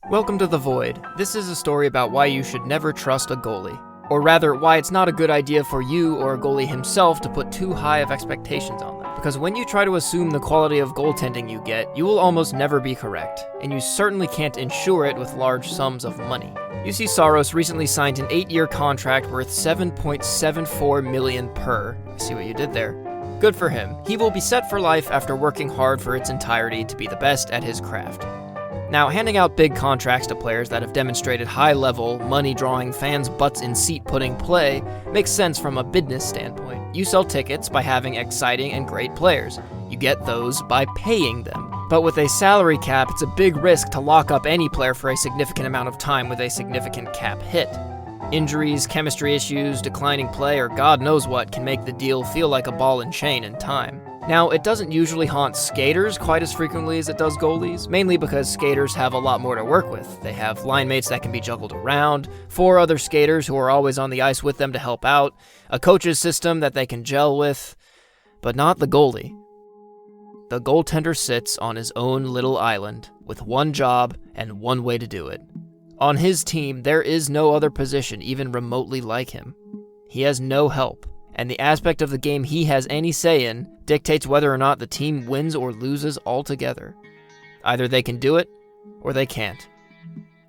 Welcome to The Void. This is a story about why you should never trust a goalie. Or rather, why it's not a good idea for you or a goalie himself to put too high of expectations on them. Because when you try to assume the quality of goaltending you get, you will almost never be correct, and you certainly can't ensure it with large sums of money. UC Saros recently signed an 8-year contract worth $7.74 million per. I see what you did there. Good for him. He will be set for life after working hard for its entirety to be the best at his craft. Now, handing out big contracts to players that have demonstrated high-level, money-drawing, fans-butts-in-seat-putting play makes sense from a business standpoint. You sell tickets by having exciting and great players. You get those by paying them. But with a salary cap, it's a big risk to lock up any player for a significant amount of time with a significant cap hit. Injuries, chemistry issues, declining play, or God knows what can make the deal feel like a ball and chain in time. Now, it doesn't usually haunt skaters quite as frequently as it does goalies, mainly because skaters have a lot more to work with. They have line mates that can be juggled around, 4 other skaters who are always on the ice with them to help out, a coach's system that they can gel with, but not the goalie. The goaltender sits on his own little island, with one job and one way to do it. On his team, there is no other position even remotely like him. He has no help, and the aspect of the game he has any say in dictates whether or not the team wins or loses altogether. Either they can do it, or they can't.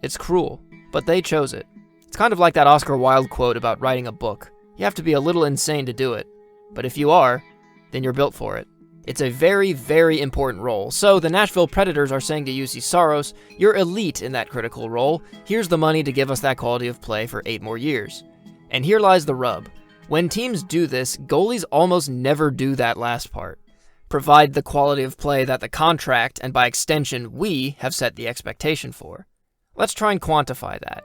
It's cruel, but they chose it. It's kind of like that Oscar Wilde quote about writing a book. You have to be a little insane to do it, but if you are, then you're built for it. It's a very, very important role, so the Nashville Predators are saying to UC Saros, you're elite in that critical role, here's the money to give us that quality of play for 8 more years. And here lies the rub. When teams do this, goalies almost never do that last part. Provide the quality of play that the contract, and by extension we, have set the expectation for. Let's try and quantify that.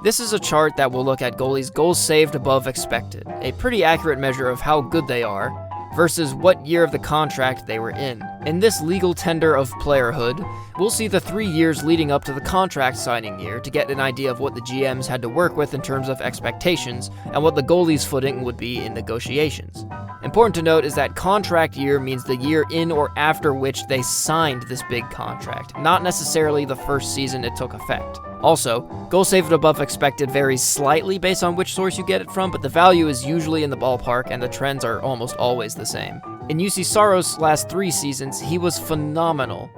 This is a chart that will look at goalies' goals saved above expected, a pretty accurate measure of how good they are, versus what year of the contract they were in. In this legal tender of playerhood, we'll see the 3 years leading up to the contract signing year to get an idea of what the GMs had to work with in terms of expectations and what the goalie's footing would be in negotiations. Important to note is that contract year means the year in or after which they signed this big contract, not necessarily the first season it took effect. Also, goal saved above expected varies slightly based on which source you get it from, but the value is usually in the ballpark and the trends are almost always the same. In UC Saros' last 3 seasons, he was phenomenal,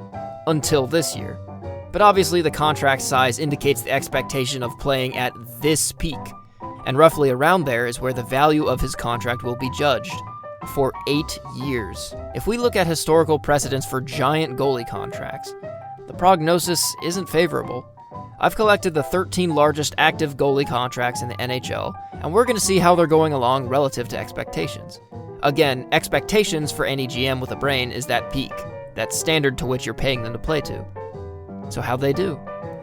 until this year. But obviously the contract size indicates the expectation of playing at this peak, and roughly around there is where the value of his contract will be judged. For 8 years. If we look at historical precedents for giant goalie contracts, the prognosis isn't favorable. I've collected the 13 largest active goalie contracts in the NHL, and we're going to see how they're going along relative to expectations. Again, expectations for any GM with a brain is that peak, that standard to which you're paying them to play to. So how'd they do?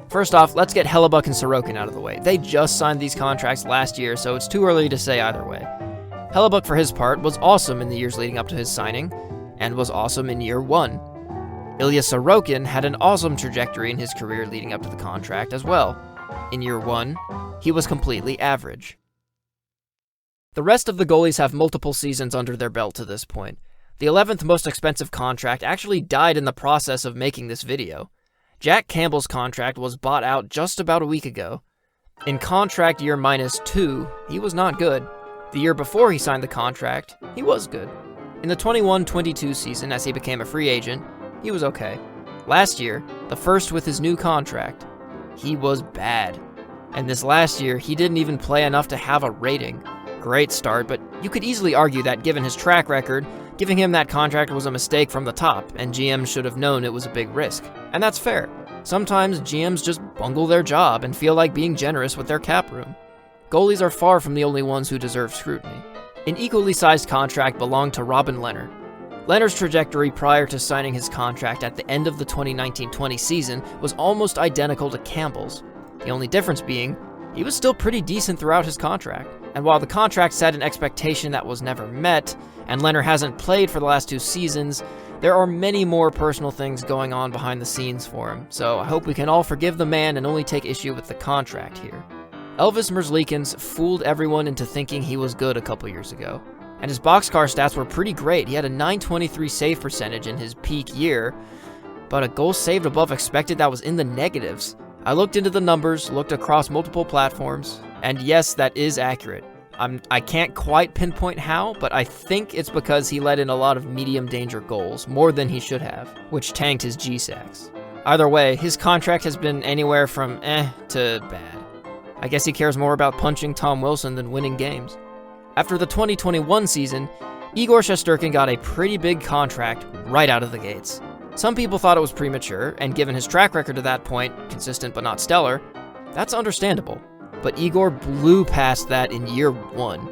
First off, let's get Hellebuyck and Sorokin out of the way. They just signed these contracts last year, so it's too early to say either way. Hellebuyck, for his part, was awesome in the years leading up to his signing, and was awesome in year 1. Ilya Sorokin had an awesome trajectory in his career leading up to the contract as well. In year 1, he was completely average. The rest of the goalies have multiple seasons under their belt to this point. The 11th most expensive contract actually died in the process of making this video. Jack Campbell's contract was bought out just about a week ago. In contract year -2, he was not good. The year before he signed the contract, he was good. In the 21-22 season, as he became a free agent, he was okay. Last year, the first with his new contract, he was bad. And this last year, he didn't even play enough to have a rating. Great start, but you could easily argue that given his track record, giving him that contract was a mistake from the top, and GMs should have known it was a big risk. And that's fair. Sometimes GMs just bungle their job and feel like being generous with their cap room. Goalies are far from the only ones who deserve scrutiny. An equally sized contract belonged to Robin Lehner. Lehner's trajectory prior to signing his contract at the end of the 2019-20 season was almost identical to Campbell's. The only difference being, he was still pretty decent throughout his contract. And while the contract set an expectation that was never met, and Lehner hasn't played for the last 2 seasons, there are many more personal things going on behind the scenes for him, so I hope we can all forgive the man and only take issue with the contract here. Elvis Merzlikins fooled everyone into thinking he was good a couple years ago. And his boxcar stats were pretty great. He had a .923 save percentage in his peak year, but a goal saved above expected that was in the negatives. I looked into the numbers, looked across multiple platforms, and yes, that is accurate. I can't quite pinpoint how, but I think it's because he let in a lot of medium danger goals, more than he should have, which tanked his G-Sacks. Either way, his contract has been anywhere from to bad. I guess he cares more about punching Tom Wilson than winning games. After the 2021 season, Igor Shesterkin got a pretty big contract right out of the gates. Some people thought it was premature, and given his track record to that point, consistent but not stellar, that's understandable. But Igor blew past that in year 1.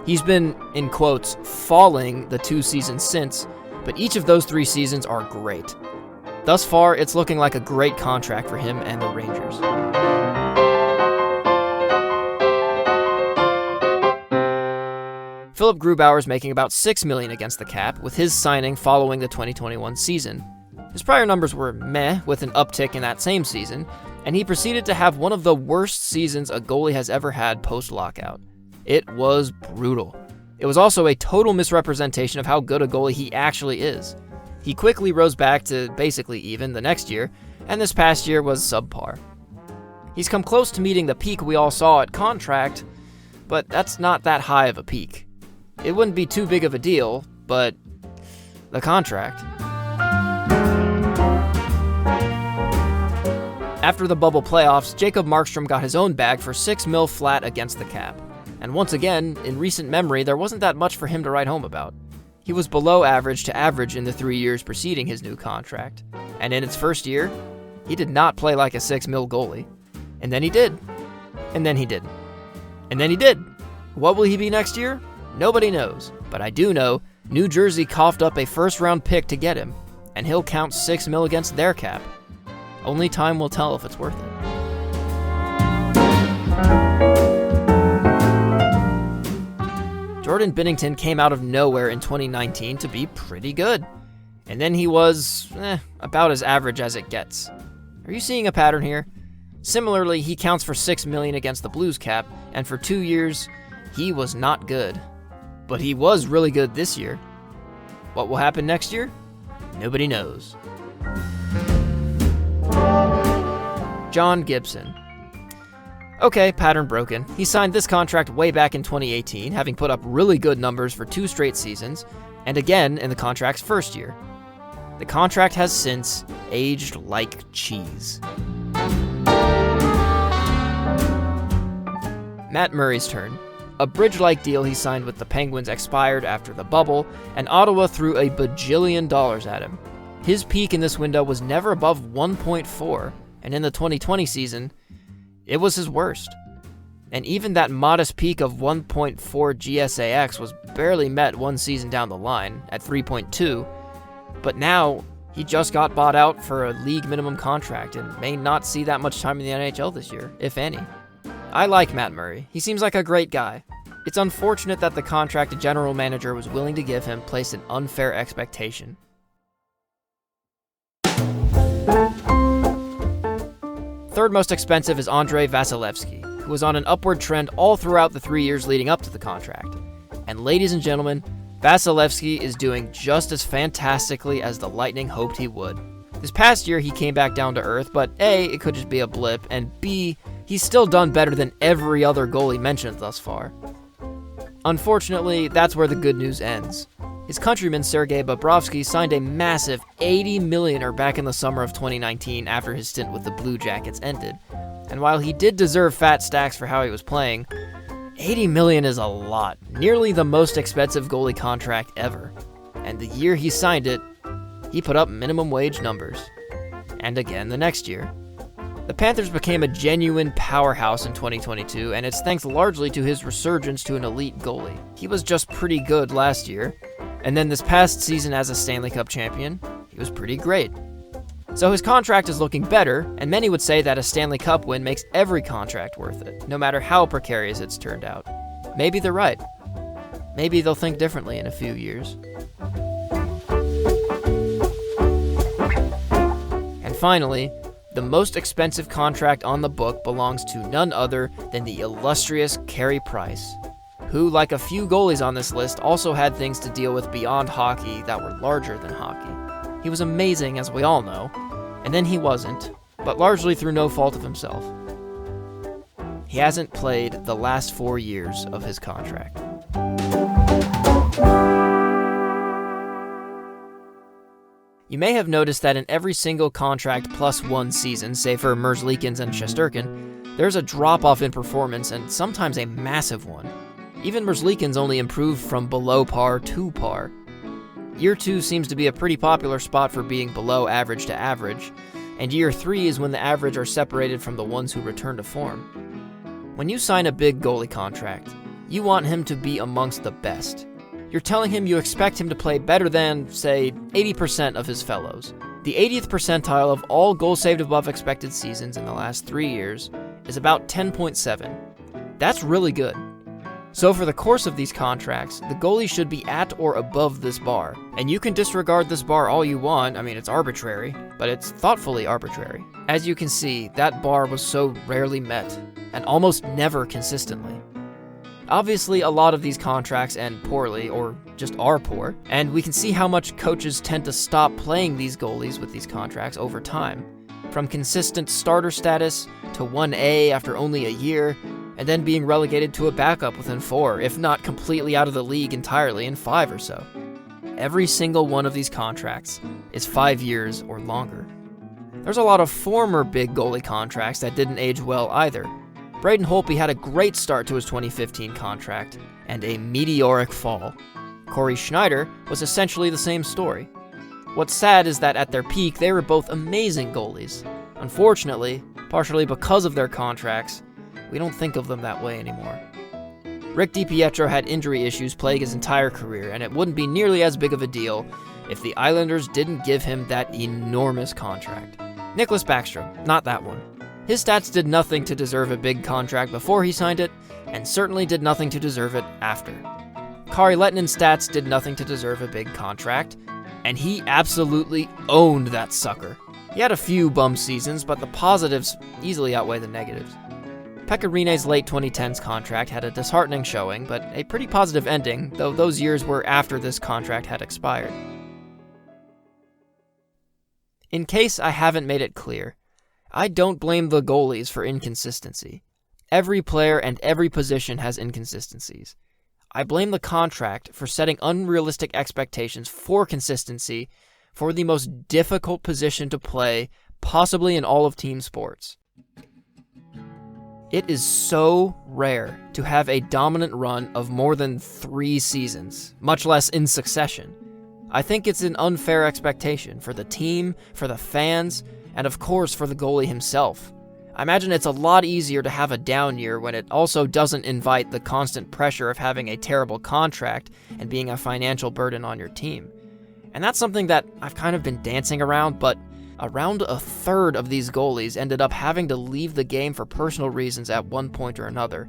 He's been, in quotes, falling the 2 seasons since, but each of those 3 seasons are great. Thus far, it's looking like a great contract for him and the Rangers. Philip Grubauer's making about $6 million against the cap, with his signing following the 2021 season. His prior numbers were meh, with an uptick in that same season, and he proceeded to have one of the worst seasons a goalie has ever had post-lockout. It was brutal. It was also a total misrepresentation of how good a goalie he actually is. He quickly rose back to basically even the next year, and this past year was subpar. He's come close to meeting the peak we all saw at contract, but that's not that high of a peak. It wouldn't be too big of a deal, but the contract. After the bubble playoffs, Jacob Markstrom got his own bag for $6 million flat against the cap. And once again, in recent memory, there wasn't that much for him to write home about. He was below average to average in the 3 years preceding his new contract. And in its first year, he did not play like a $6 million goalie. And then he did. And then he didn't. And then he did. What will he be next year? Nobody knows. But I do know New Jersey coughed up a first-round pick to get him, and he'll count $6 million against their cap. Only time will tell if it's worth it. Jordan Binnington came out of nowhere in 2019 to be pretty good. And then he was, about as average as it gets. Are you seeing a pattern here? Similarly, he counts for $6 million against the Blues cap, and for 2 years, he was not good. But he was really good this year. What will happen next year? Nobody knows. John Gibson. Okay, pattern broken. He signed this contract way back in 2018, having put up really good numbers for 2 straight seasons, and again in the contract's first year. The contract has since aged like cheese. Matt Murray's turn. A bridge-like deal he signed with the Penguins expired after the bubble, and Ottawa threw a bajillion dollars at him. His peak in this window was never above 1.4, and in the 2020 season, it was his worst. And even that modest peak of 1.4 GSAX was barely met one season down the line, at 3.2, but now he just got bought out for a league minimum contract and may not see that much time in the NHL this year, if any. I like Matt Murray. He seems like a great guy. It's unfortunate that the contract a general manager was willing to give him placed an unfair expectation. Third most expensive is Andrei Vasilevsky, who was on an upward trend all throughout the 3 years leading up to the contract. And ladies and gentlemen, Vasilevsky is doing just as fantastically as the Lightning hoped he would. This past year he came back down to earth, but A, it could just be a blip, and B, he's still done better than every other goalie mentioned thus far. Unfortunately, that's where the good news ends. His countryman Sergei Bobrovsky signed a massive $80 million back in the summer of 2019 after his stint with the Blue Jackets ended. And while he did deserve fat stacks for how he was playing, $80 million is a lot, nearly the most expensive goalie contract ever. And the year he signed it, he put up minimum wage numbers. And again the next year. The Panthers became a genuine powerhouse in 2022, and it's thanks largely to his resurgence to an elite goalie. He was just pretty good last year, and then this past season as a Stanley Cup champion, he was pretty great. So his contract is looking better, and many would say that a Stanley Cup win makes every contract worth it, no matter how precarious it's turned out. Maybe they're right. Maybe they'll think differently in a few years. And finally, the most expensive contract on the book belongs to none other than the illustrious Carey Price, who, like a few goalies on this list, also had things to deal with beyond hockey that were larger than hockey. He was amazing, as we all know, and then he wasn't, but largely through no fault of himself. He hasn't played the last 4 years of his contract. You may have noticed that in every single contract plus one season, say for Merzlikins and Shesterkin, there's a drop-off in performance and sometimes a massive one. Even Merzlikins only improved from below par to par. Year 2 seems to be a pretty popular spot for being below average to average, and year 3 is when the average are separated from the ones who return to form. When you sign a big goalie contract, you want him to be amongst the best. You're telling him you expect him to play better than, say, 80% of his fellows. The 80th percentile of all goals saved above expected seasons in the last 3 years is about 10.7. That's really good. So for the course of these contracts, the goalie should be at or above this bar. And you can disregard this bar all you want, it's arbitrary, but it's thoughtfully arbitrary. As you can see, that bar was so rarely met, and almost never consistently. Obviously, a lot of these contracts end poorly, or just are poor, and we can see how much coaches tend to stop playing these goalies with these contracts over time. From consistent starter status to 1A after only a year, and then being relegated to a backup within 4, if not completely out of the league entirely in 5 or so. Every single one of these contracts is 5 years or longer. There's a lot of former big goalie contracts that didn't age well either. Braden Holtby had a great start to his 2015 contract, and a meteoric fall. Corey Schneider was essentially the same story. What's sad is that at their peak, they were both amazing goalies. Unfortunately, partially because of their contracts, we don't think of them that way anymore. Rick DiPietro had injury issues plague his entire career, and it wouldn't be nearly as big of a deal if the Islanders didn't give him that enormous contract. Nicklas Backstrom, not that one. His stats did nothing to deserve a big contract before he signed it, and certainly did nothing to deserve it after. Kari Lettinen's stats did nothing to deserve a big contract, and he absolutely owned that sucker. He had a few bum seasons, but the positives easily outweigh the negatives. Pekka Rinne's late 2010s contract had a disheartening showing, but a pretty positive ending, though those years were after this contract had expired. In case I haven't made it clear, I don't blame the goalies for inconsistency. Every player and every position has inconsistencies. I blame the contract for setting unrealistic expectations for consistency for the most difficult position to play, possibly in all of team sports. It is so rare to have a dominant run of more than 3 seasons, much less in succession. I think it's an unfair expectation for the team, for the fans, and of course for the goalie himself. I imagine it's a lot easier to have a down year when it also doesn't invite the constant pressure of having a terrible contract and being a financial burden on your team. And that's something that I've kind of been dancing around, but around a third of these goalies ended up having to leave the game for personal reasons at one point or another.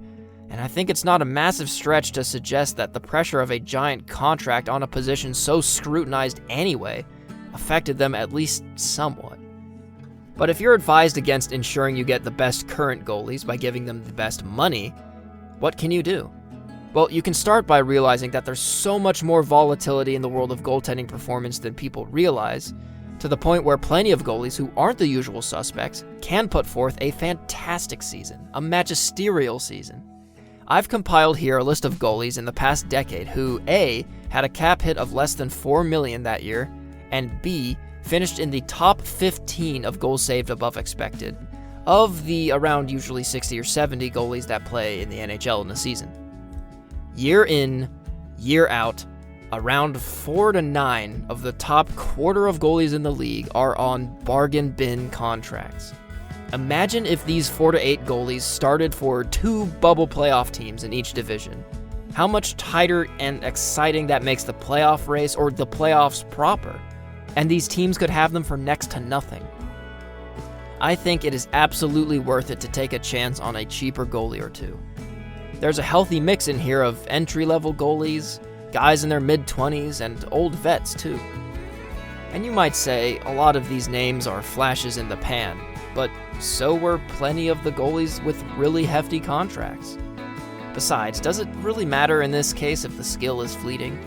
And I think it's not a massive stretch to suggest that the pressure of a giant contract on a position so scrutinized anyway affected them at least somewhat. But if you're advised against ensuring you get the best current goalies by giving them the best money, what can you do? Well, you can start by realizing that there's so much more volatility in the world of goaltending performance than people realize, to the point where plenty of goalies who aren't the usual suspects can put forth a fantastic season, a magisterial season. I've compiled here a list of goalies in the past decade who A, had a cap hit of less than $4 million that year, and B, finished in the top 15 of goals saved above expected, of the around usually 60 or 70 goalies that play in the NHL in a season. Year in, year out, around 4 to 9 of the top quarter of goalies in the league are on bargain bin contracts. Imagine if these 4 to 8 goalies started for 2 bubble playoff teams in each division. How much tighter and exciting that makes the playoff race or the playoffs proper. And these teams could have them for next to nothing. I think it is absolutely worth it to take a chance on a cheaper goalie or two. There's a healthy mix in here of entry-level goalies, guys in their mid-20s, and old vets too. And you might say a lot of these names are flashes in the pan, but so were plenty of the goalies with really hefty contracts. Besides, does it really matter in this case if the skill is fleeting?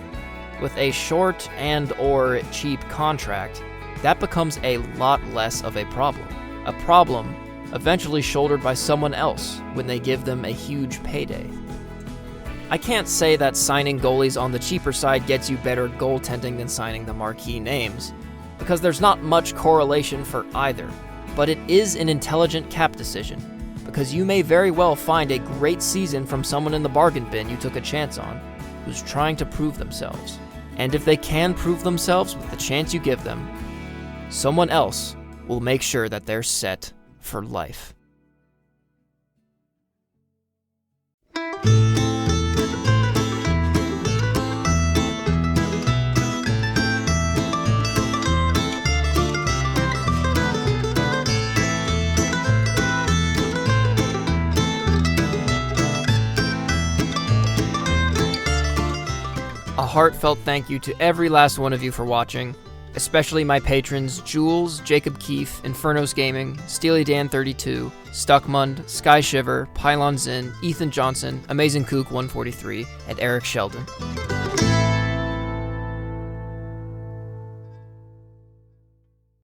With a short and/or cheap contract, that becomes a lot less of a problem. a problem eventually shouldered by someone else when they give them a huge payday. I can't say that signing goalies on the cheaper side gets you better goaltending than signing the marquee names, because there's not much correlation for either, but it is an intelligent cap decision, because you may very well find a great season from someone in the bargain bin you took a chance on, who's trying to prove themselves. And if they can prove themselves with the chance you give them, someone else will make sure that they're set for life. A heartfelt thank you to every last one of you for watching, especially my patrons Jules, Jacob Keefe, Infernos Gaming, Steely Dan 32, Stuckmund, Sky Shiver, Pylon Zin, Ethan Johnson, Amazing Kook 143, and Eric Sheldon.